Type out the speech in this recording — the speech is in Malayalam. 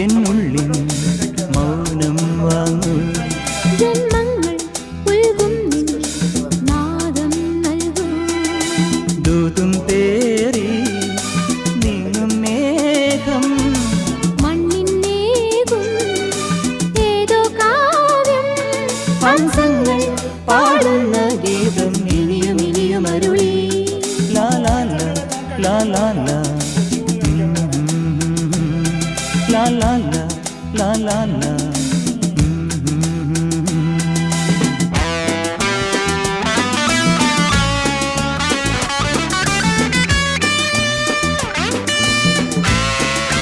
എന്നുള്ളിൽ മൗനം വാങ്ങൂ. ജന്മങ്ങൾ ഉൽകും നാദം നൽകൂ. ദൂതും തേറി നീങ്ങും മേഘം മണ്ണിന്നേകും ഏതോ കാവ്യം. ഹംസങ്ങൾ പാടുന്ന ഗീതം ഇനിയും ഇനിയും അരുളി. ലാ ലാ ലാ ലാ ലാ ലാ ലാ ലാ ലാ ലാ ലാ ലാ.